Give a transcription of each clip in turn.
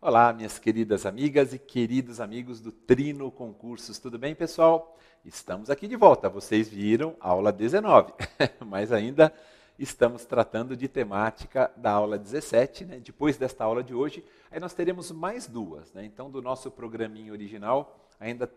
Olá, minhas queridas amigas e queridos amigos do Trino Concursos. Tudo bem, pessoal? Estamos aqui de volta. Vocês viram a aula 19, mas ainda estamos tratando de temática da aula 17. Né? Depois desta aula de hoje, aí nós teremos mais duas. Né? Então, do nosso programinha original, ainda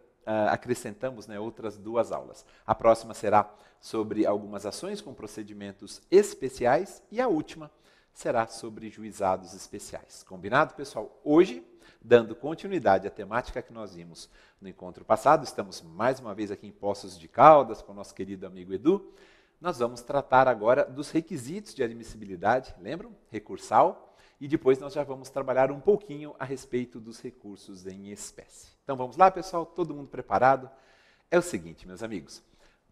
acrescentamos outras duas aulas. A próxima será sobre algumas ações com procedimentos especiais e a última será sobre juizados especiais. Combinado, pessoal? Hoje, dando continuidade à temática que nós vimos no encontro passado, estamos mais uma vez aqui em Poços de Caldas com o nosso querido amigo Edu. Nós vamos tratar agora dos requisitos de admissibilidade, lembram? Recursal. E depois nós já vamos trabalhar um pouquinho a respeito dos recursos em espécie. Então vamos lá, pessoal? Todo mundo preparado? É o seguinte, meus amigos.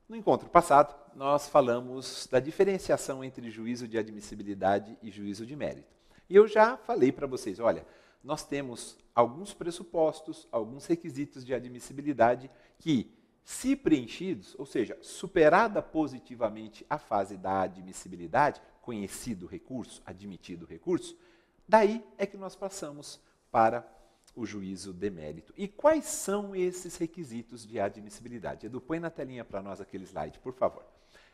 No encontro passado, nós falamos da diferenciação entre juízo de admissibilidade e juízo de mérito. E eu já falei para vocês, olha, nós temos alguns pressupostos, alguns requisitos de admissibilidade que, se preenchidos, ou seja, superada positivamente a fase da admissibilidade, conhecido o recurso, admitido o recurso, daí é que nós passamos para o juízo de mérito. E quais são esses requisitos de admissibilidade? Edu, põe na telinha para nós aquele slide, por favor.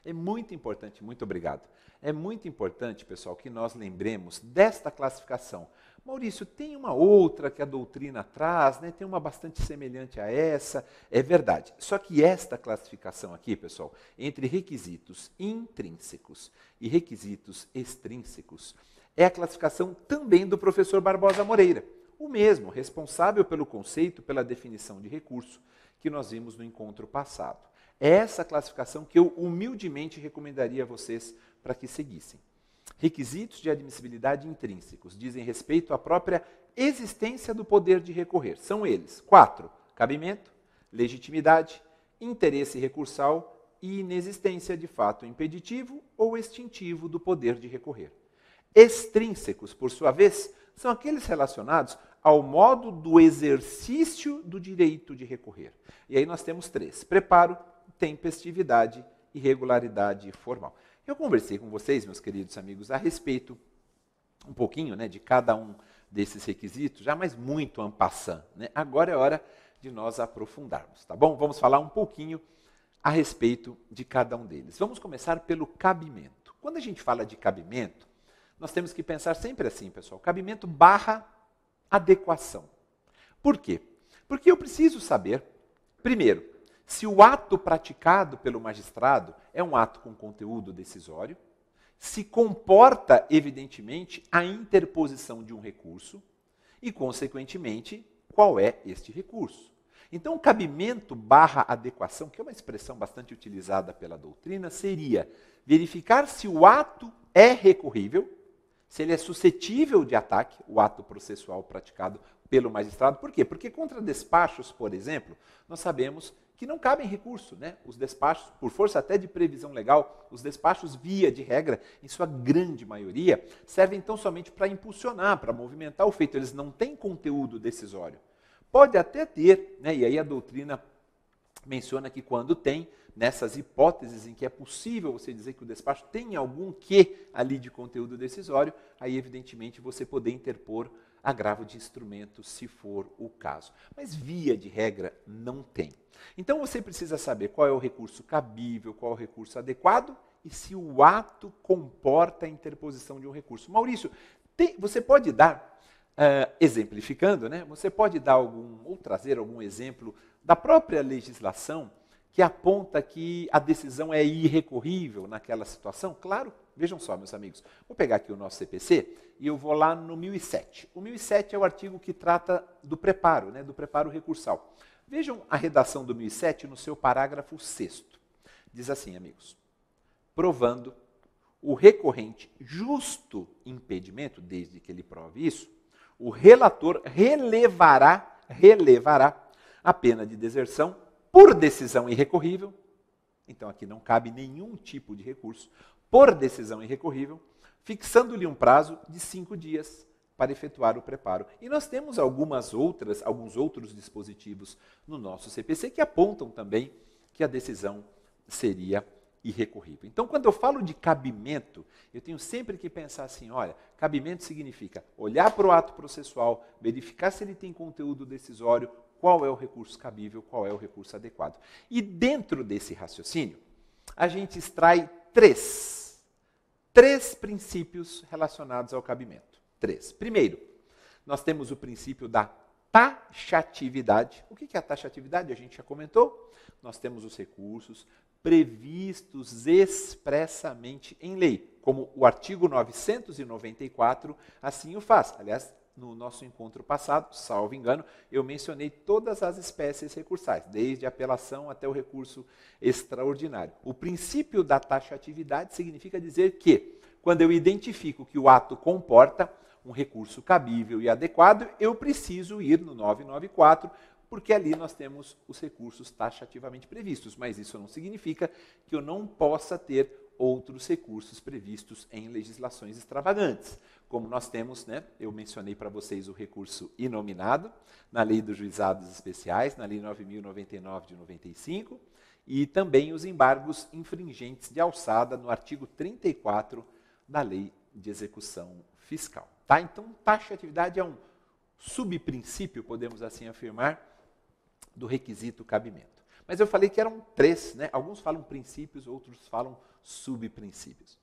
É muito importante, muito obrigado. É muito importante, pessoal, que nós lembremos desta classificação. Maurício, tem uma outra que a doutrina traz, né? Tem uma bastante semelhante a essa, é verdade. Só que esta classificação aqui, pessoal, entre requisitos intrínsecos e requisitos extrínsecos, é a classificação também do professor Barbosa Moreira. O mesmo, responsável pelo conceito, pela definição de recurso que nós vimos no encontro passado. É essa classificação que eu humildemente recomendaria a vocês para que seguissem. Requisitos de admissibilidade intrínsecos dizem respeito à própria existência do poder de recorrer. São eles: 4. Cabimento, legitimidade, interesse recursal e inexistência de fato impeditivo ou extintivo do poder de recorrer. Extrínsecos, por sua vez, são aqueles relacionados ao modo do exercício do direito de recorrer. E aí nós temos 3: preparo, tempestividade e regularidade formal. Eu conversei com vocês, meus queridos amigos, a respeito um pouquinho de cada um desses requisitos, já mas muito en passant. Agora é hora de nós aprofundarmos, tá bom? Vamos falar um pouquinho a respeito de cada um deles. Vamos começar pelo cabimento. Quando a gente fala de cabimento, nós temos que pensar sempre assim, pessoal, cabimento barra adequação. Por quê? Porque eu preciso saber, primeiro, se o ato praticado pelo magistrado é um ato com conteúdo decisório, se comporta, evidentemente, a interposição de um recurso e, consequentemente, qual é este recurso. Então, cabimento barra adequação, que é uma expressão bastante utilizada pela doutrina, seria verificar se o ato é recorrível, se ele é suscetível de ataque, o ato processual praticado pelo magistrado. Por quê? Porque contra despachos, por exemplo, nós sabemos que não cabem recurso. Os despachos, por força até de previsão legal, os despachos, via de regra, em sua grande maioria, servem então somente para impulsionar, para movimentar o feito. Eles não têm conteúdo decisório. Pode até ter, e aí a doutrina menciona que quando tem, nessas hipóteses em que é possível você dizer que o despacho tem algum quê ali de conteúdo decisório, aí evidentemente você poder interpor agravo de instrumento se for o caso. Mas via de regra não tem. Então você precisa saber qual é o recurso cabível, qual é o recurso adequado e se o ato comporta a interposição de um recurso. Maurício, você pode dar, exemplificando, você pode dar ou trazer algum exemplo da própria legislação que aponta que a decisão é irrecorrível naquela situação? Claro, vejam só, meus amigos. Vou pegar aqui o nosso CPC e eu vou lá no 1007. O 1007 é o artigo que trata do preparo, do preparo recursal. Vejam a redação do 1007 no seu parágrafo 6º. Diz assim, amigos: provando o recorrente justo impedimento, desde que ele prove isso, o relator relevará a pena de deserção por decisão irrecorrível. Então aqui não cabe nenhum tipo de recurso. Por decisão irrecorrível, fixando-lhe um prazo de 5 dias para efetuar o preparo. E nós temos alguns outros dispositivos no nosso CPC que apontam também que a decisão seria irrecorrível. Então, quando eu falo de cabimento, eu tenho sempre que pensar assim, olha, cabimento significa olhar para o ato processual, verificar se ele tem conteúdo decisório, qual é o recurso cabível, qual é o recurso adequado. E dentro desse raciocínio, a gente extrai três princípios relacionados ao cabimento. Três. Primeiro, nós temos o princípio da taxatividade. O que é a taxatividade? A gente já comentou. Nós temos os recursos previstos expressamente em lei, como o artigo 994 assim o faz. Aliás, no nosso encontro passado, salvo engano, eu mencionei todas as espécies recursais, desde a apelação até o recurso extraordinário. O princípio da taxatividade significa dizer que, quando eu identifico que o ato comporta um recurso cabível e adequado, eu preciso ir no 994, porque ali nós temos os recursos taxativamente previstos. Mas isso não significa que eu não possa ter outros recursos previstos em legislações extravagantes. Como nós temos, né, eu mencionei para vocês o recurso inominado, na Lei dos Juizados Especiais, na Lei 9.099 de 95, e também os embargos infringentes de alçada no artigo 34 da Lei de Execução Fiscal. Tá? Então, taxatividade é um subprincípio, podemos assim afirmar, do requisito cabimento. Mas eu falei que eram três, né? Alguns falam princípios, outros falam subprincípios.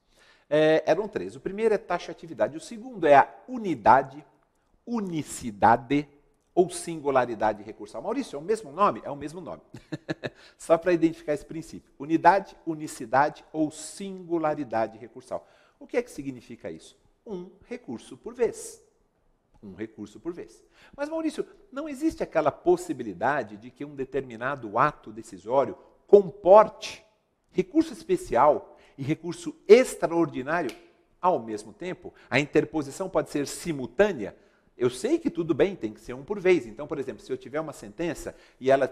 Eram três. O primeiro é taxatividade, o segundo é a unidade, unicidade ou singularidade recursal. Maurício, é o mesmo nome? É o mesmo nome. Só para identificar esse princípio. Unidade, unicidade ou singularidade recursal. O que é que significa isso? Um recurso por vez. Um recurso por vez. Mas, Maurício, não existe aquela possibilidade de que um determinado ato decisório comporte recurso especial e recurso extraordinário ao mesmo tempo? A interposição pode ser simultânea? Eu sei que tudo bem, tem que ser um por vez. Então, por exemplo, se eu tiver uma sentença e ela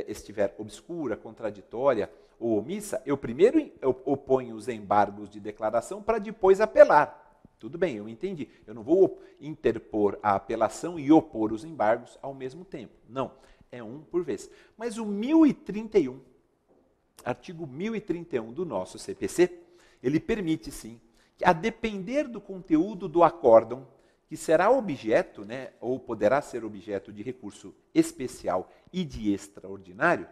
estiver obscura, contraditória ou omissa, eu primeiro oponho os embargos de declaração para depois apelar. Tudo bem, eu entendi. Eu não vou interpor a apelação e opor os embargos ao mesmo tempo. Não, é um por vez. Mas o 1031, artigo 1031 do nosso CPC, ele permite sim, que a depender do conteúdo do acórdão, que será objeto, né, ou poderá ser objeto de recurso especial e de extraordinário,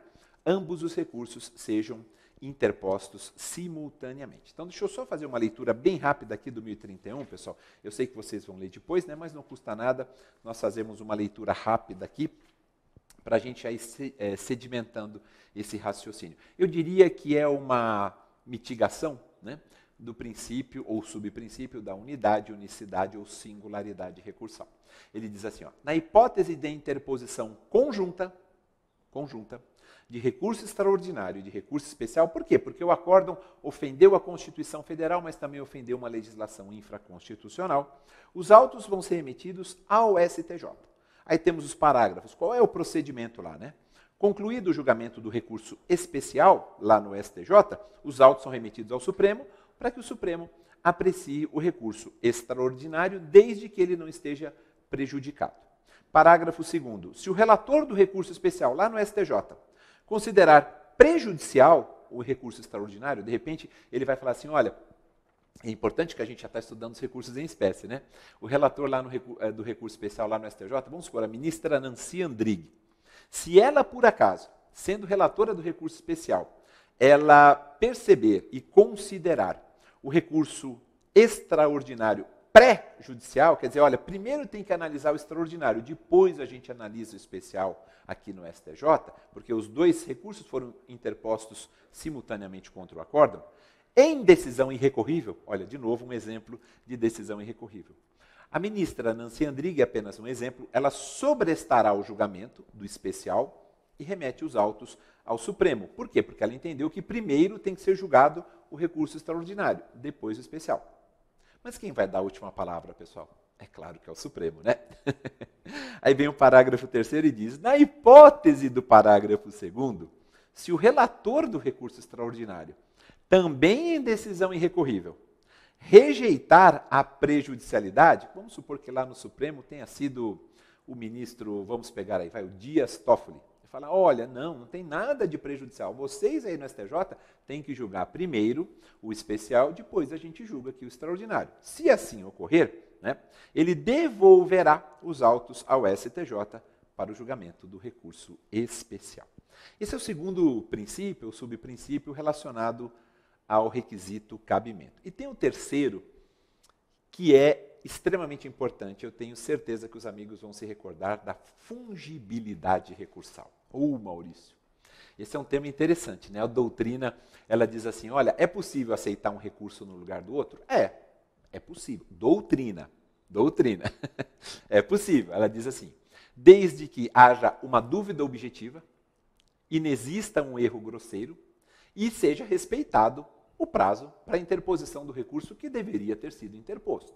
ambos os recursos sejam interpostos simultaneamente. Então, deixa eu só fazer uma leitura bem rápida aqui do 1031, pessoal. Eu sei que vocês vão ler depois, né, mas não custa nada. Nós fazemos uma leitura rápida aqui para a gente ir sedimentando esse raciocínio. Eu diria que é uma mitigação, né, do princípio ou subprincípio da unidade, unicidade ou singularidade recursal. Ele diz assim, ó, na hipótese de interposição conjunta de recurso extraordinário e de recurso especial. Por quê? Porque o acórdão ofendeu a Constituição Federal, mas também ofendeu uma legislação infraconstitucional. Os autos vão ser remetidos ao STJ. Aí temos os parágrafos. Qual é o procedimento lá, né? Concluído o julgamento do recurso especial, lá no STJ, os autos são remetidos ao Supremo, para que o Supremo aprecie o recurso extraordinário, desde que ele não esteja prejudicado. Parágrafo 2º. Se o relator do recurso especial, lá no STJ, considerar prejudicial o recurso extraordinário, de repente ele vai falar assim, olha, é importante que a gente já está estudando os recursos em espécie, né? O relator lá do recurso especial lá no STJ, vamos supor, a ministra Nancy Andrighi, se ela, por acaso, sendo relatora do recurso especial, ela perceber e considerar o recurso extraordinário pré-judicial, quer dizer, olha, primeiro tem que analisar o extraordinário, depois a gente analisa o especial aqui no STJ, porque os dois recursos foram interpostos simultaneamente contra o acórdão, em decisão irrecorrível, olha, de novo um exemplo de decisão irrecorrível. A ministra Nancy Andrighi, apenas um exemplo, ela sobrestará o julgamento do especial e remete os autos ao Supremo. Por quê? Porque ela entendeu que primeiro tem que ser julgado o recurso extraordinário, depois o especial. Mas quem vai dar a última palavra, pessoal? É claro que é o Supremo, né? Aí vem o parágrafo 3º e diz, na hipótese do parágrafo 2º, se o relator do recurso extraordinário, também em decisão irrecorrível, rejeitar a prejudicialidade, vamos supor que lá no Supremo tenha sido o ministro, vamos pegar aí, vai, o Dias Toffoli, Fala, olha, não tem nada de prejudicial. Vocês aí no STJ têm que julgar primeiro o especial, depois a gente julga aqui o extraordinário. Se assim ocorrer, né, ele devolverá os autos ao STJ para o julgamento do recurso especial. Esse é o segundo princípio, o subprincípio relacionado ao requisito cabimento. E tem o terceiro, que é extremamente importante. Eu tenho certeza que os amigos vão se recordar da fungibilidade recursal. Maurício, esse é um tema interessante, né? A doutrina, ela diz assim, olha, é possível aceitar um recurso no lugar do outro? É possível. Doutrina. É possível. Ela diz assim, desde que haja uma dúvida objetiva, inexista um erro grosseiro e seja respeitado o prazo para a interposição do recurso que deveria ter sido interposto.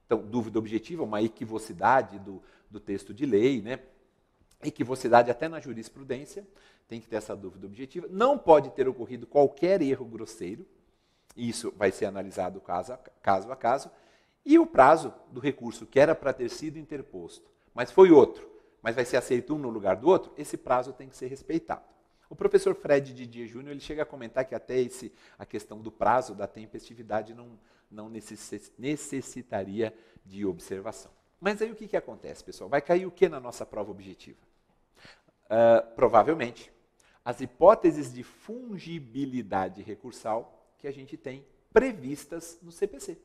Então, dúvida objetiva, uma equivocidade do texto de lei, né? Equivocidade até na jurisprudência, tem que ter essa dúvida objetiva. Não pode ter ocorrido qualquer erro grosseiro, isso vai ser analisado caso a caso, e o prazo do recurso que era para ter sido interposto, mas foi outro, mas vai ser aceito um no lugar do outro, esse prazo tem que ser respeitado. O professor Fred Didier Júnior, ele chega a comentar que até a questão do prazo, da tempestividade, não necessitaria de observação. Mas aí o que acontece, pessoal? Vai cair o que na nossa prova objetiva? Provavelmente, as hipóteses de fungibilidade recursal que a gente tem previstas no CPC.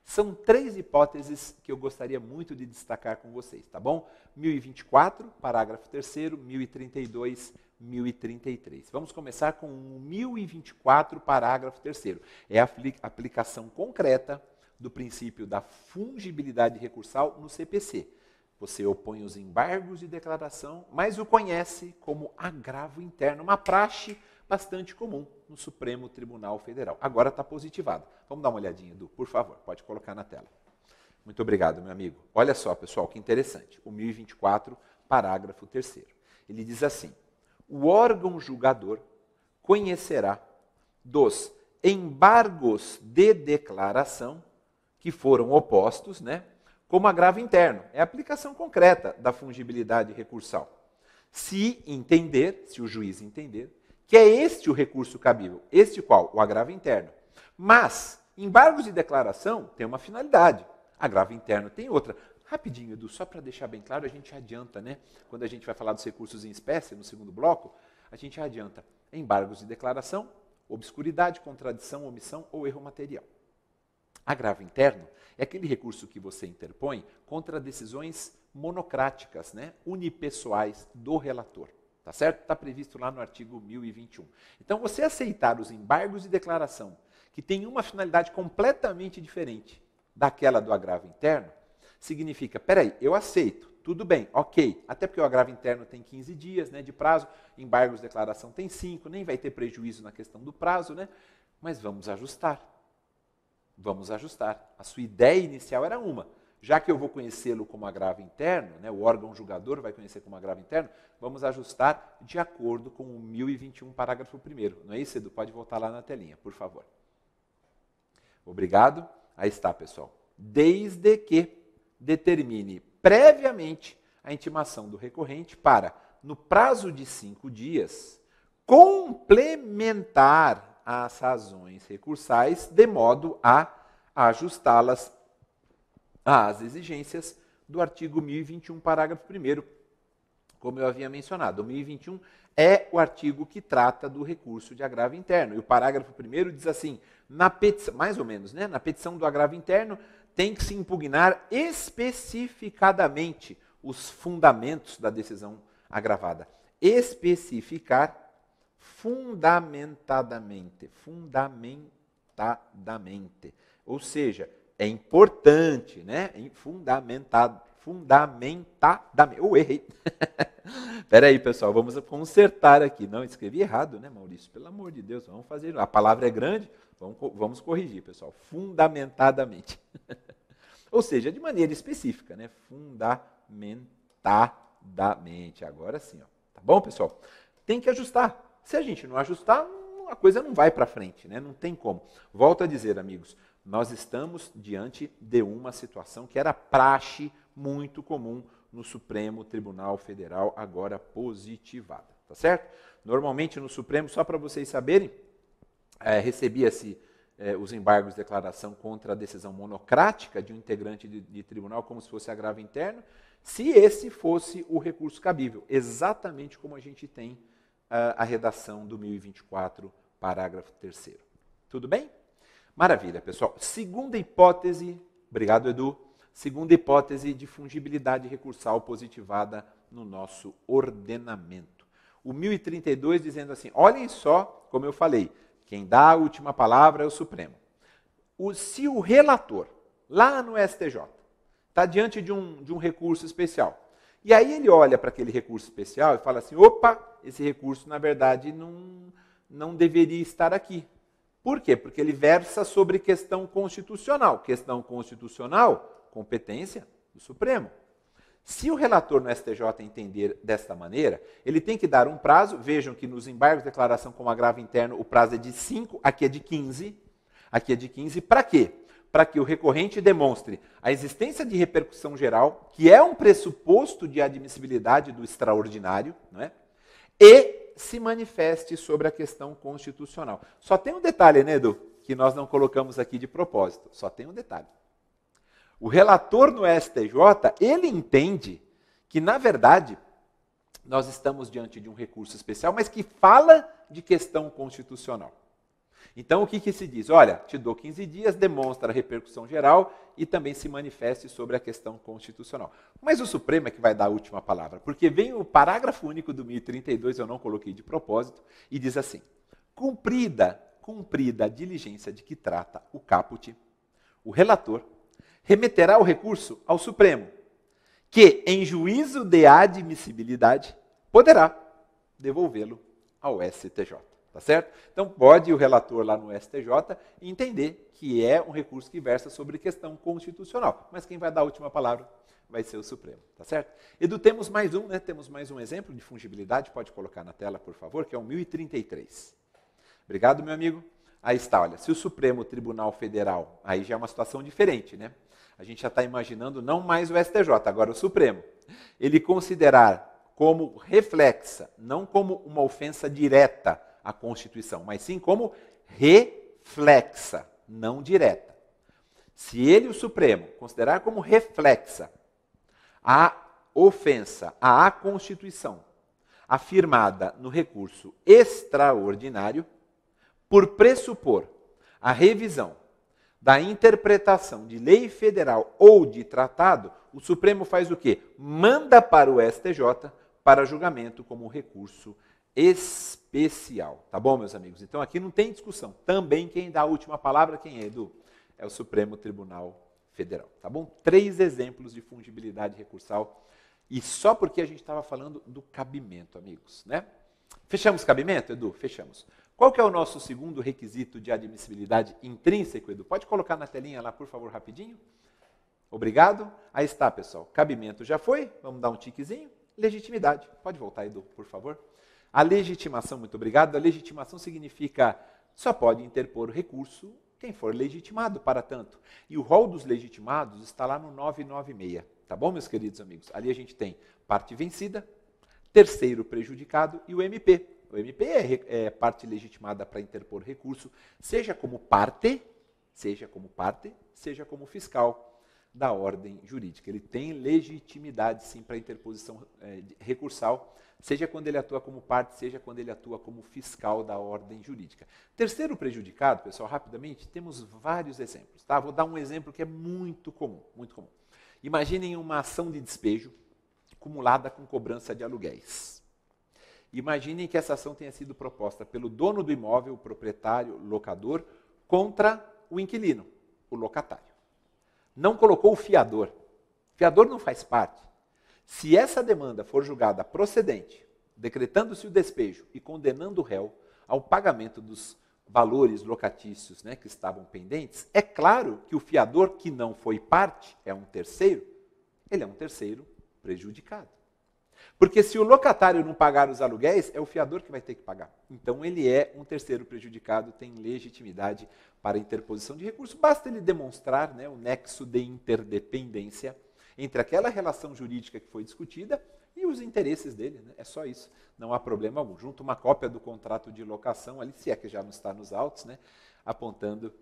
São 3 hipóteses que eu gostaria muito de destacar com vocês, tá bom? 1024, parágrafo 3º, 1032, 1033. Vamos começar com o 1024, parágrafo 3º. É a aplicação concreta do princípio da fungibilidade recursal no CPC. Você opõe os embargos de declaração, mas o conhece como agravo interno, uma praxe bastante comum no Supremo Tribunal Federal. Agora está positivado. Vamos dar uma olhadinha, Edu, por favor, pode colocar na tela. Muito obrigado, meu amigo. Olha só, pessoal, que interessante. O 1024, parágrafo 3º. Ele diz assim, o órgão julgador conhecerá dos embargos de declaração que foram opostos, né, como agravo interno. É a aplicação concreta da fungibilidade recursal. Se o juiz entender, que é este o recurso cabível, este qual? O agravo interno. Mas, embargos de declaração tem uma finalidade, agravo interno tem outra. Rapidinho, Edu, só para deixar bem claro, a gente adianta, né? Quando a gente vai falar dos recursos em espécie, no segundo bloco, a gente adianta embargos de declaração, obscuridade, contradição, omissão ou erro material. Agravo interno é aquele recurso que você interpõe contra decisões monocráticas, né? Unipessoais do relator. Tá certo? Está previsto lá no artigo 1021. Então, você aceitar os embargos de declaração que têm uma finalidade completamente diferente daquela do agravo interno, significa, peraí, eu aceito, tudo bem, ok, até porque o agravo interno tem 15 dias, né, de prazo, embargos de declaração tem 5, nem vai ter prejuízo na questão do prazo, né, mas vamos ajustar. Vamos ajustar. A sua ideia inicial era uma. Já que eu vou conhecê-lo como agravo interno, né, o órgão julgador vai conhecer como agravo interno, vamos ajustar de acordo com o 1021, parágrafo 1º. Não é isso, Edu? Pode voltar lá na telinha, por favor. Obrigado. Aí está, pessoal. Desde que determine previamente a intimação do recorrente para, no prazo de 5 dias, complementar as razões recursais de modo a ajustá-las às exigências do artigo 1021, parágrafo 1º, como eu havia mencionado. O 1021 é o artigo que trata do recurso de agravo interno. E o parágrafo 1º diz assim, na petição, mais ou menos, né, na petição do agravo interno, tem que se impugnar especificadamente os fundamentos da decisão agravada. Especificar fundamentadamente. Ou seja, é importante, né? Fundamentadamente. Errei. Espera aí, pessoal, vamos consertar aqui. Não, escrevi errado, né, Maurício? Pelo amor de Deus, vamos fazer. A palavra é grande, vamos corrigir, pessoal. Fundamentadamente. Ou seja, de maneira específica, né? Fundamentadamente. Agora sim, ó. Tá bom, pessoal? Tem que ajustar. Se a gente não ajustar, a coisa não vai para frente, né? Não tem como. Volto a dizer, amigos, nós estamos diante de uma situação que era praxe muito comum no Supremo Tribunal Federal, agora positivada, tá certo? Normalmente no Supremo, só para vocês saberem, recebia-se os embargos de declaração contra a decisão monocrática de um integrante de tribunal, como se fosse agravo interno, se esse fosse o recurso cabível, exatamente como a gente tem a redação do 1024, parágrafo 3º. Tudo bem? Maravilha, pessoal. Segunda hipótese, obrigado, Edu. Segunda hipótese de fungibilidade recursal positivada no nosso ordenamento. O 1032 dizendo assim, olhem só, como eu falei, quem dá a última palavra é o Supremo. Se o relator, lá no STJ, está diante de um recurso especial, e aí ele olha para aquele recurso especial e fala assim, opa, esse recurso, na verdade, não deveria estar aqui. Por quê? Porque ele versa sobre questão constitucional. Questão constitucional, competência do Supremo. Se o relator no STJ entender desta maneira, ele tem que dar um prazo. Vejam que nos embargos de declaração como agravo interno, o prazo é de 5, aqui é de 15. Aqui é de 15, para quê? Para que o recorrente demonstre a existência de repercussão geral, que é um pressuposto de admissibilidade do extraordinário, não é? E se manifeste sobre a questão constitucional. Só tem um detalhe, né, Edu, que nós não colocamos aqui de propósito. Só tem um detalhe. O relator no STJ, ele entende que, na verdade, nós estamos diante de um recurso especial, mas que fala de questão constitucional. Então, o que se diz? Olha, te dou 15 dias, demonstra a repercussão geral e também se manifeste sobre a questão constitucional. Mas o Supremo é que vai dar a última palavra, porque vem o parágrafo único do 1032, eu não coloquei de propósito, e diz assim, cumprida a diligência de que trata o caput, o relator remeterá o recurso ao Supremo, que, em juízo de admissibilidade, poderá devolvê-lo ao STJ. Tá certo? Então, pode o relator lá no STJ entender que é um recurso que versa sobre questão constitucional. Mas quem vai dar a última palavra vai ser o Supremo. Tá certo? Edu, temos mais um, né? Temos mais um exemplo de fungibilidade. Pode colocar na tela, por favor, que é o 1033. Obrigado, meu amigo. Aí está, olha, se o Supremo Tribunal Federal, aí já é uma situação diferente, né? A gente já está imaginando não mais o STJ, agora o Supremo. Ele considerar como reflexa, não como uma ofensa direta à Constituição, mas sim como reflexa, não direta. Se ele, o Supremo, considerar como reflexa a ofensa à Constituição afirmada no recurso extraordinário, por pressupor a revisão da interpretação de lei federal ou de tratado, o Supremo faz o quê? Manda para o STJ para julgamento como recurso especial. Tá bom, meus amigos? Então aqui não tem discussão. Também quem dá a última palavra, quem é, Edu? É o Supremo Tribunal Federal. Tá bom? 3 exemplos de fungibilidade recursal. E só porque a gente estava falando do cabimento, amigos, né? Fechamos cabimento, Edu? Fechamos. Qual que é o nosso segundo requisito de admissibilidade intrínseco, Edu? Pode colocar na telinha lá, por favor, rapidinho? Obrigado. Aí está, pessoal. Cabimento já foi. Vamos dar um tiquezinho. Legitimidade. Pode voltar, Edu, por favor. A legitimação, muito obrigado. A legitimação significa só pode interpor o recurso quem for legitimado para tanto. E o rol dos legitimados está lá no 996. Tá bom, meus queridos amigos? Ali a gente tem parte vencida, terceiro prejudicado e o MP. O MP é parte legitimada para interpor recurso, seja como parte, seja como fiscal da ordem jurídica. Ele tem legitimidade, sim, para interposição recursal, seja quando ele atua como parte, seja quando ele atua como fiscal da ordem jurídica. Terceiro prejudicado, pessoal, rapidamente, temos vários exemplos. Tá? Vou dar um exemplo que é muito comum, muito comum. Imaginem uma ação de despejo acumulada com cobrança de aluguéis. Imaginem que essa ação tenha sido proposta pelo dono do imóvel, o proprietário, locador, contra o inquilino, o locatário. Não colocou o fiador. O fiador não faz parte. Se essa demanda for julgada procedente, decretando-se o despejo e condenando o réu ao pagamento dos valores locatícios, né, que estavam pendentes, é claro que o fiador que não foi parte, é um terceiro, ele é um terceiro prejudicado. Porque se o locatário não pagar os aluguéis, é o fiador que vai ter que pagar. Então ele é um terceiro prejudicado, tem legitimidade para interposição de recurso. Basta ele demonstrar, né, o nexo de interdependência entre aquela relação jurídica que foi discutida e os interesses dele, né? É só isso, não há problema algum. Junto uma cópia do contrato de locação ali, se é que já não está nos autos, né? Apontando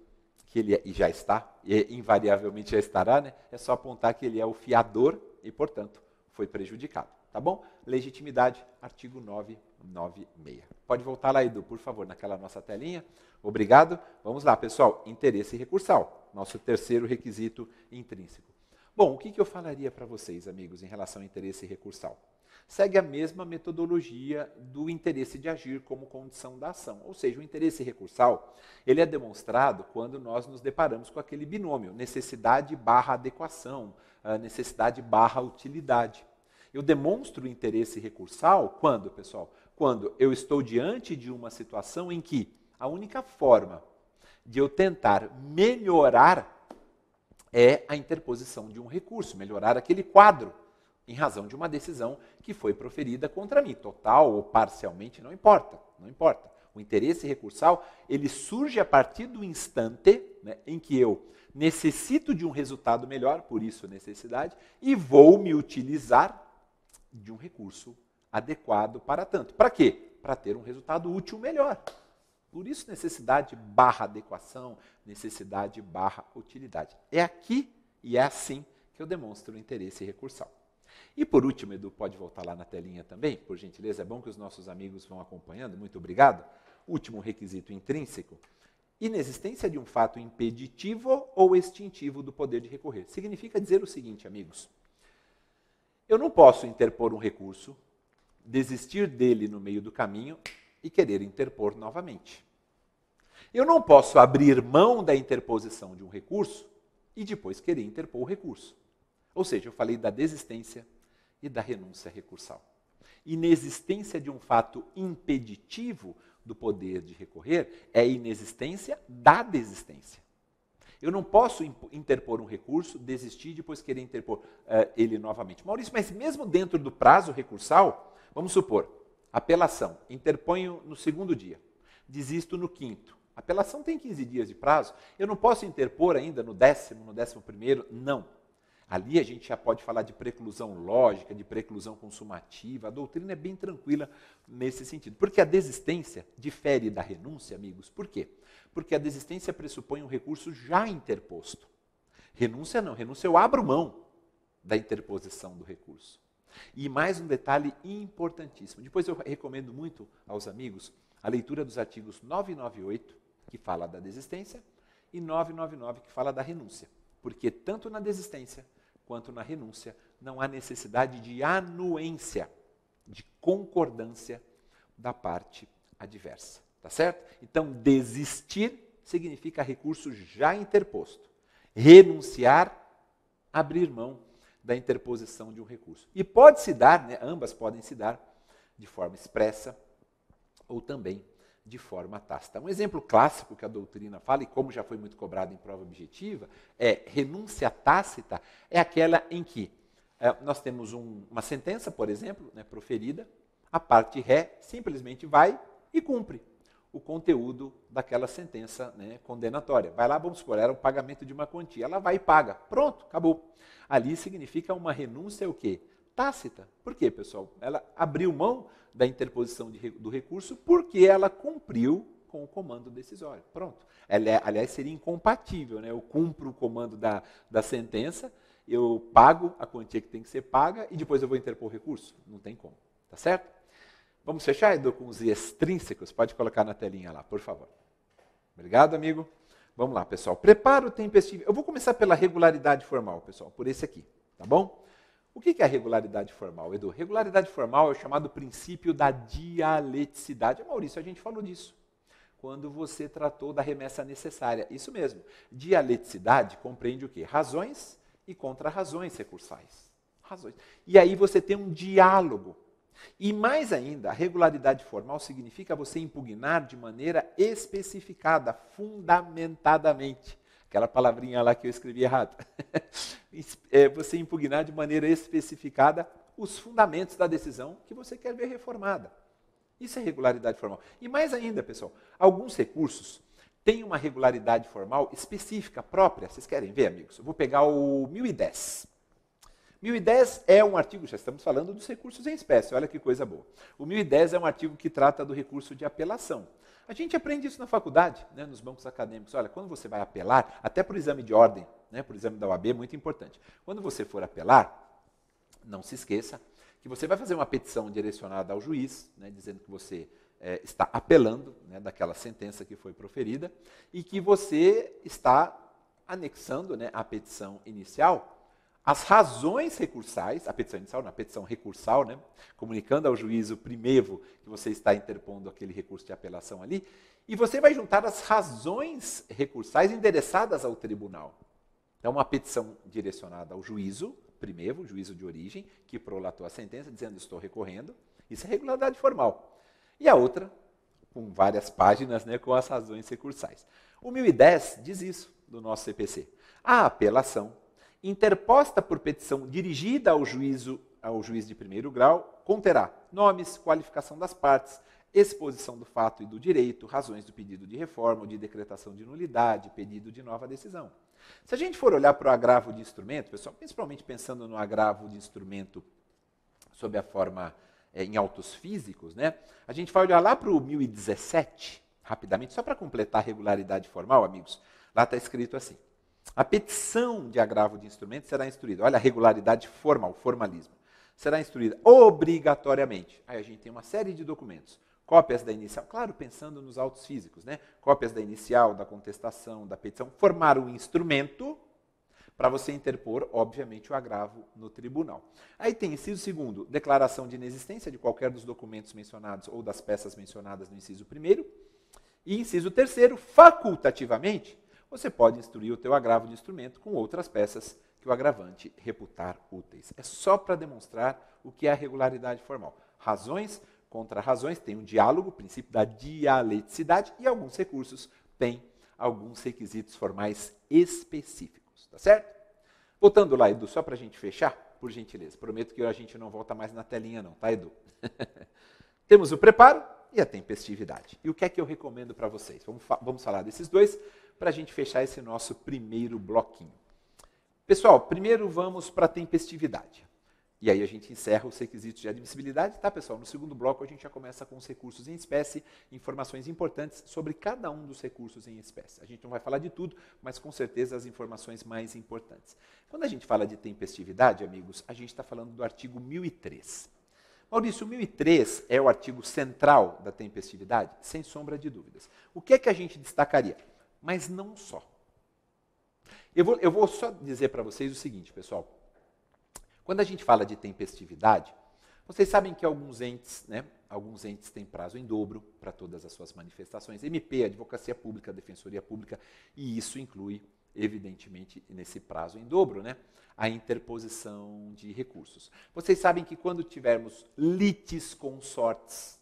que ele é, e já está, e invariavelmente já estará, né? É só apontar que ele é o fiador e, portanto, foi prejudicado. Tá bom? Legitimidade, artigo 996. Pode voltar lá, Edu, por favor, naquela nossa telinha. Obrigado. Vamos lá, pessoal. Interesse recursal, nosso terceiro requisito intrínseco. Bom, o que eu falaria para vocês, amigos, em relação ao interesse recursal? Segue a mesma metodologia do interesse de agir como condição da ação. Ou seja, o interesse recursal, ele é demonstrado quando nós nos deparamos com aquele binômio, necessidade barra adequação, necessidade barra utilidade. Eu demonstro o interesse recursal quando, pessoal? Quando eu estou diante de uma situação em que a única forma de eu tentar melhorar é a interposição de um recurso, melhorar aquele quadro, em razão de uma decisão que foi proferida contra mim, total ou parcialmente, não importa, não importa. O interesse recursal, ele surge a partir do instante, né, em que eu necessito de um resultado melhor, por isso necessidade, e vou me utilizar de um recurso adequado para tanto. Para quê? Para ter um resultado útil melhor. Por isso necessidade barra adequação, necessidade barra utilidade. É aqui e é assim que eu demonstro o interesse recursal. E por último, Edu, pode voltar lá na telinha também, por gentileza, é bom que os nossos amigos vão acompanhando, muito obrigado. Último requisito intrínseco, inexistência de um fato impeditivo ou extintivo do poder de recorrer. Significa dizer o seguinte, amigos, eu não posso interpor um recurso, desistir dele no meio do caminho e querer interpor novamente. Eu não posso abrir mão da interposição de um recurso e depois querer interpor o recurso. Ou seja, eu falei da desistência e da renúncia recursal. Inexistência de um fato impeditivo do poder de recorrer é a inexistência da desistência. Eu não posso interpor um recurso, desistir e depois querer interpor ele novamente. Maurício, mas mesmo dentro do prazo recursal, vamos supor, apelação, interponho no segundo dia, desisto no quinto. Apelação tem 15 dias de prazo, eu não posso interpor ainda no 10º, no 11º, não. Ali a gente já pode falar de preclusão lógica, de preclusão consumativa. A doutrina é bem tranquila nesse sentido. Porque a desistência difere da renúncia, amigos. Por quê? Porque a desistência pressupõe um recurso já interposto. Renúncia não. Renúncia eu abro mão da interposição do recurso. E mais um detalhe importantíssimo. Depois eu recomendo muito aos amigos a leitura dos artigos 998, que fala da desistência, e 999, que fala da renúncia. Porque tanto na desistência quanto na renúncia não há necessidade de anuência, de concordância da parte adversa. Tá certo? Então, desistir significa recurso já interposto. Renunciar, abrir mão da interposição de um recurso. E pode se dar, né, ambas podem se dar de forma expressa ou também de forma tácita. Um exemplo clássico que a doutrina fala, e como já foi muito cobrado em prova objetiva, é renúncia tácita, é aquela em que nós temos uma sentença, por exemplo, né, proferida, a parte ré simplesmente vai e cumpre o conteúdo daquela sentença, né, condenatória. Vai lá, vamos supor, era o pagamento de uma quantia, ela vai e paga. Pronto, acabou. Ali significa uma renúncia o quê? Tácita. Por quê, pessoal? Ela abriu mão da interposição do recurso porque ela cumpriu com o comando decisório. Pronto. Aliás, seria incompatível, né? Eu cumpro o comando da sentença, eu pago a quantia que tem que ser paga e depois eu vou interpor o recurso? Não tem como. Tá certo? Vamos fechar, Edu, com os extrínsecos? Pode colocar na telinha lá, por favor. Obrigado, amigo. Vamos lá, pessoal. Preparo tempestivo. Eu vou começar pela regularidade formal, pessoal, por esse aqui. Tá bom? O que é a regularidade formal, Edu? Regularidade formal é o chamado princípio da dialeticidade. Maurício, a gente falou disso quando você tratou da remessa necessária. Isso mesmo. Dialeticidade compreende o quê? Razões e contra-razões recursais. Razões. E aí você tem um diálogo. E mais ainda, a regularidade formal significa você impugnar de maneira especificada, fundamentadamente. Aquela palavrinha lá que eu escrevi errado. Você impugnar de maneira especificada os fundamentos da decisão que você quer ver reformada. Isso é regularidade formal. E mais ainda, pessoal, alguns recursos têm uma regularidade formal específica, própria. Vocês querem ver, amigos? Eu vou pegar o 1010. 1010 é um artigo, já estamos falando dos recursos em espécie, olha que coisa boa. O 1010 é um artigo que trata do recurso de apelação. A gente aprende isso na faculdade, né, nos bancos acadêmicos. Olha, quando você vai apelar, até por exame de ordem, né, por exame da OAB, é muito importante. Quando você for apelar, não se esqueça que você vai fazer uma petição direcionada ao juiz, né, dizendo que você está apelando, né, daquela sentença que foi proferida e que você está anexando, né, à petição inicial as razões recursais, a petição inicial, na petição recursal, né, comunicando ao juiz o primevo que você está interpondo aquele recurso de apelação ali, e você vai juntar as razões recursais endereçadas ao tribunal. Então, uma petição direcionada ao juízo, primevo, juízo de origem, que prolatou a sentença, dizendo estou recorrendo, isso é regularidade formal. E a outra, com várias páginas, né, com as razões recursais. O 1010 diz isso do nosso CPC. A apelação interposta por petição dirigida ao juiz de primeiro grau, conterá nomes, qualificação das partes, exposição do fato e do direito, razões do pedido de reforma ou de decretação de nulidade, pedido de nova decisão. Se a gente for olhar para o agravo de instrumento, pessoal, principalmente pensando no agravo de instrumento sob a forma em autos físicos, né, a gente vai olhar lá para o 1017, rapidamente, só para completar a regularidade formal, amigos, lá está escrito assim. A petição de agravo de instrumento será instruída, olha a regularidade formal, formalismo, será instruída obrigatoriamente. Aí a gente tem uma série de documentos, cópias da inicial, claro, pensando nos autos físicos, né? Cópias da inicial, da contestação, da petição, formar um instrumento para você interpor, obviamente, o agravo no tribunal. Aí tem inciso segundo, declaração de inexistência de qualquer dos documentos mencionados ou das peças mencionadas no inciso primeiro. E inciso terceiro, facultativamente, você pode instruir o teu agravo de instrumento com outras peças que o agravante reputar úteis. É só para demonstrar o que é a regularidade formal. Razões contra razões, tem um diálogo, o princípio da dialeticidade, e alguns recursos têm alguns requisitos formais específicos, tá certo? Voltando lá, Edu, só para a gente fechar, por gentileza. Prometo que a gente não volta mais na telinha não, tá, Edu? Temos o preparo e a tempestividade. E o que é que eu recomendo para vocês? Vamos falar desses dois para a gente fechar esse nosso primeiro bloquinho. Pessoal, primeiro vamos para a tempestividade. E aí a gente encerra os requisitos de admissibilidade, tá, pessoal? No segundo bloco a gente já começa com os recursos em espécie, informações importantes sobre cada um dos recursos em espécie. A gente não vai falar de tudo, mas com certeza as informações mais importantes. Quando a gente fala de tempestividade, amigos, a gente está falando do artigo 1003. Maurício, o 1003 é o artigo central da tempestividade? Sem sombra de dúvidas. O que é que a gente destacaria? Mas não só. Eu vou só dizer para vocês o seguinte, pessoal. Quando a gente fala de tempestividade, vocês sabem que alguns entes têm prazo em dobro para todas as suas manifestações. MP, Advocacia Pública, Defensoria Pública, e isso inclui, evidentemente, nesse prazo em dobro, né, a interposição de recursos. Vocês sabem que quando tivermos litisconsortes,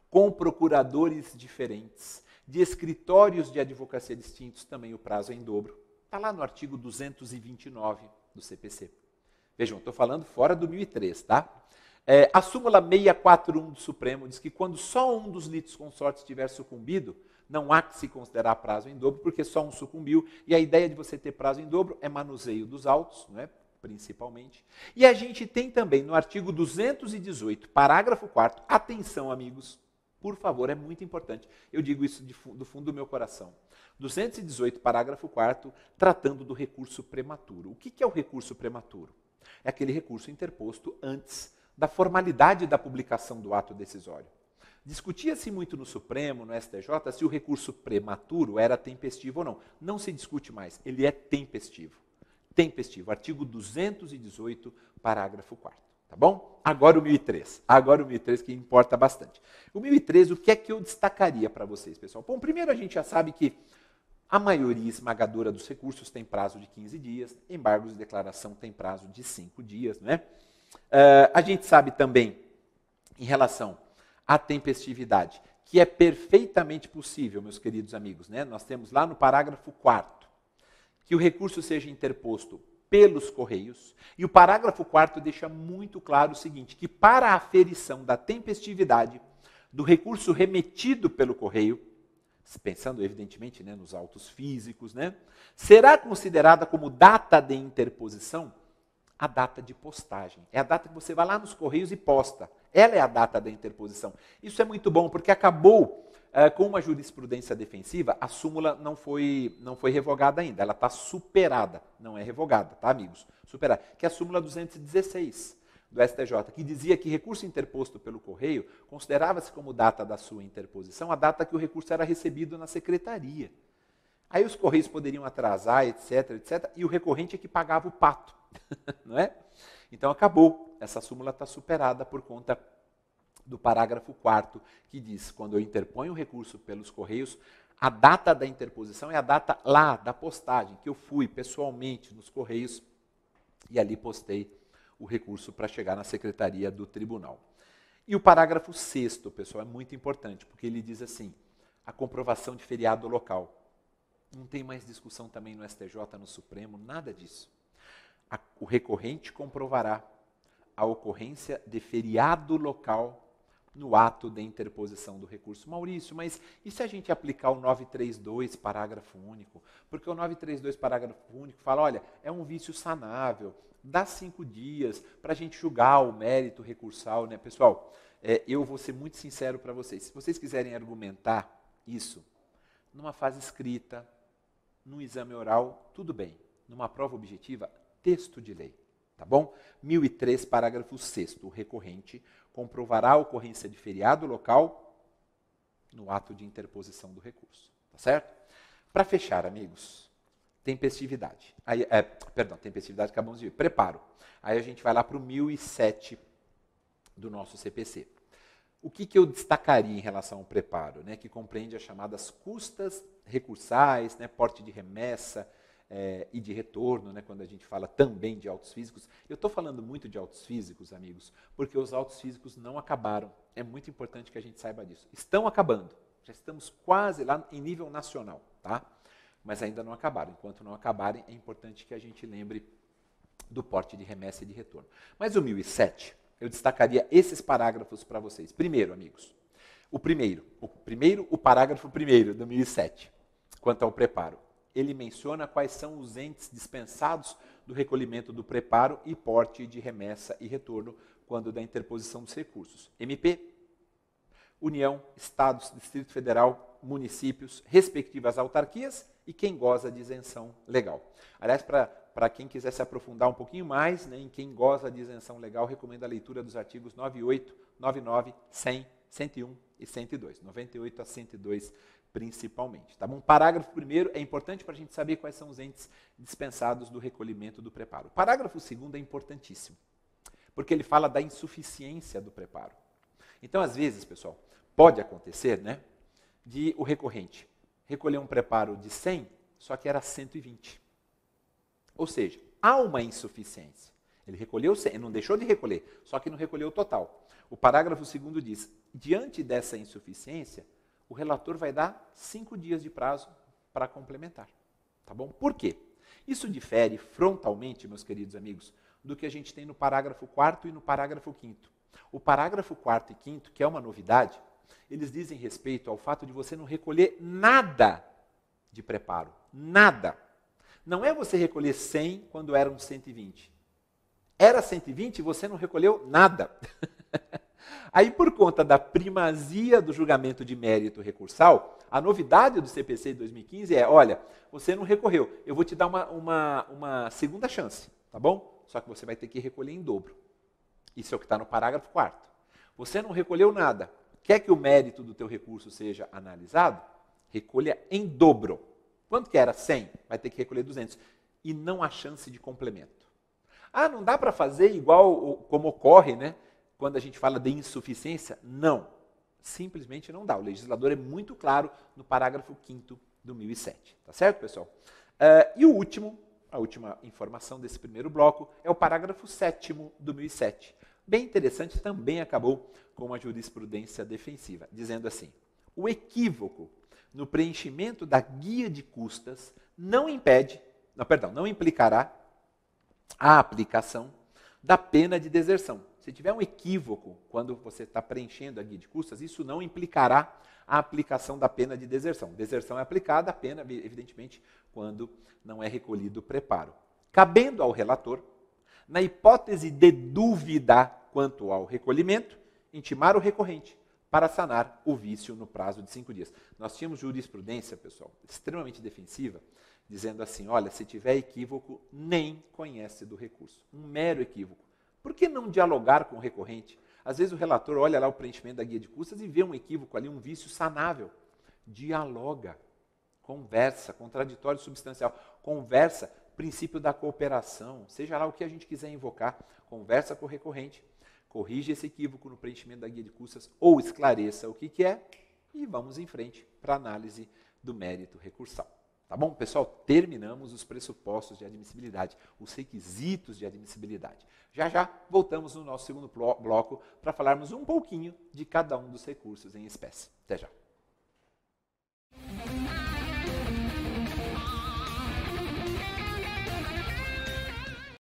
com procuradores diferentes, de escritórios de advocacia distintos, também o prazo é em dobro. Está lá no artigo 229 do CPC. Vejam, estou falando fora do 1003, tá? A súmula 641 do Supremo diz que quando só um dos litisconsortes tiver sucumbido, não há que se considerar prazo em dobro, porque só um sucumbiu, e a ideia de você ter prazo em dobro é manuseio dos autos, não é? Principalmente. E a gente tem também no artigo 218, parágrafo 4º, atenção, amigos, por favor, é muito importante, eu digo isso do fundo do meu coração. 218, parágrafo 4º, tratando do recurso prematuro. O que é o recurso prematuro? É aquele recurso interposto antes da formalidade da publicação do ato decisório. Discutia-se muito no Supremo, no STJ, se o recurso prematuro era tempestivo ou não. Não se discute mais, ele é tempestivo. Tempestivo, artigo 218, parágrafo 4º. Tá bom? Agora o 1003. Agora o 1003 que importa bastante. O 1003, o que é que eu destacaria para vocês, pessoal? Bom, primeiro a gente já sabe que a maioria esmagadora dos recursos tem prazo de 15 dias, embargos de declaração tem prazo de 5 dias, né? A gente sabe também, em relação à tempestividade, que é perfeitamente possível, meus queridos amigos, né? Nós temos lá no parágrafo 4º, que o recurso seja interposto pelos Correios, e o parágrafo 4º deixa muito claro o seguinte, que para a aferição da tempestividade do recurso remetido pelo Correio, pensando evidentemente, né, nos autos físicos, né, será considerada como data de interposição a data de postagem. É a data que você vai lá nos Correios e posta. Ela é a data da interposição. Isso é muito bom, porque acabou com uma jurisprudência defensiva, a súmula não foi revogada ainda. Ela está superada, não é revogada, tá, amigos? Superada. Que é a súmula 216 do STJ, que dizia que recurso interposto pelo Correio considerava-se como data da sua interposição a data que o recurso era recebido na secretaria. Aí os Correios poderiam atrasar, etc, etc, e o recorrente é que pagava o pato, não é? Então acabou, essa súmula está superada por conta do parágrafo 4º, que diz, quando eu interponho o recurso pelos Correios, a data da interposição é a data lá da postagem, que eu fui pessoalmente nos Correios e ali postei o recurso para chegar na secretaria do tribunal. E o parágrafo 6º, pessoal, é muito importante, porque ele diz assim, a comprovação de feriado local. Não tem mais discussão também no STJ, no Supremo, nada disso. O recorrente comprovará a ocorrência de feriado local no ato de interposição do recurso. Maurício, mas e se a gente aplicar o 932, parágrafo único? Porque o 932, parágrafo único, fala, olha, é um vício sanável, dá 5 dias para a gente julgar o mérito recursal, né? Pessoal, eu vou ser muito sincero para vocês. Se vocês quiserem argumentar isso numa fase escrita, num exame oral, tudo bem. Numa prova objetiva, texto de lei. Tá bom? 1003, parágrafo 6º, o recorrente comprovará a ocorrência de feriado local no ato de interposição do recurso. Tá certo? Para fechar, amigos, tempestividade. Tempestividade, acabamos de ver. Preparo. Aí a gente vai lá para o 1007 do nosso CPC. O que eu destacaria em relação ao preparo? Né, que compreende as chamadas custas recursais, né, porte de remessa e de retorno, né, quando a gente fala também de autos físicos. Eu estou falando muito de autos físicos, amigos, porque os autos físicos não acabaram. É muito importante que a gente saiba disso. Estão acabando. Já estamos quase lá em nível nacional, tá? Mas ainda não acabaram. Enquanto não acabarem, é importante que a gente lembre do porte de remessa e de retorno. Mas o 1007... eu destacaria esses parágrafos para vocês. Primeiro, amigos, o parágrafo primeiro do 1007, quanto ao preparo. Ele menciona quais são os entes dispensados do recolhimento do preparo e porte de remessa e retorno quando da interposição dos recursos. MP, União, Estados, Distrito Federal, municípios, respectivas autarquias e quem goza de isenção legal. Aliás, para quem quiser se aprofundar um pouquinho mais, né, em quem goza de isenção legal, recomendo a leitura dos artigos 98, 99, 100, 101 e 102. 98 a 102 principalmente. Tá bom? Parágrafo 1º é importante para a gente saber quais são os entes dispensados do recolhimento do preparo. O parágrafo 2º é importantíssimo, porque ele fala da insuficiência do preparo. Então, às vezes, pessoal, pode acontecer, né, de o recorrente recolher um preparo de 100, só que era 120. Ou seja, há uma insuficiência. Ele recolheu 100, não deixou de recolher, só que não recolheu o total. O parágrafo 2º diz, diante dessa insuficiência, o relator vai dar 5 dias de prazo para complementar. Tá bom? Por quê? Isso difere frontalmente, meus queridos amigos, do que a gente tem no parágrafo 4º e no parágrafo 5º. O parágrafo 4º e 5º, que é uma novidade, eles dizem respeito ao fato de você não recolher nada de preparo. Nada. Não é você recolher 100 quando eram 120. Era 120 e você não recolheu nada. Aí, por conta da primazia do julgamento de mérito recursal, a novidade do CPC de 2015 é, olha, você não recorreu, eu vou te dar uma segunda chance, tá bom? Só que você vai ter que recolher em dobro. Isso é o que está no parágrafo 4º. Você não recolheu nada. Quer que o mérito do teu recurso seja analisado? Recolha em dobro. Quanto que era? 100. Vai ter que recolher 200. E não há chance de complemento. Ah, não dá para fazer igual como ocorre, né, quando a gente fala de insuficiência? Não. Simplesmente não dá. O legislador é muito claro no parágrafo 5º do 1007. Tá certo, pessoal? E a última informação desse primeiro bloco é o parágrafo 7º do 1007. Bem interessante, também acabou com uma jurisprudência defensiva, dizendo assim, o equívoco no preenchimento da guia de custas não implicará a aplicação da pena de deserção. Se tiver um equívoco quando você está preenchendo a guia de custas, isso não implicará a aplicação da pena de deserção. Deserção é aplicada, a pena, evidentemente, quando não é recolhido o preparo. Cabendo ao relator, Na hipótese de dúvida quanto ao recolhimento, intimar o recorrente para sanar o vício no prazo de 5 dias. Nós tínhamos jurisprudência, pessoal, extremamente defensiva, dizendo assim, olha, se tiver equívoco, nem conhece do recurso. Um mero equívoco. Por que não dialogar com o recorrente? Às vezes o relator olha lá o preenchimento da guia de custas e vê um equívoco ali, um vício sanável. Dialoga, conversa, contraditório substancial, conversa, princípio da cooperação, seja lá o que a gente quiser invocar, conversa com o recorrente, corrige esse equívoco no preenchimento da guia de custas ou esclareça o que é e vamos em frente para a análise do mérito recursal. Tá bom, pessoal? Terminamos os pressupostos de admissibilidade, os requisitos de admissibilidade. Já já voltamos no nosso segundo bloco para falarmos um pouquinho de cada um dos recursos em espécie. Até já.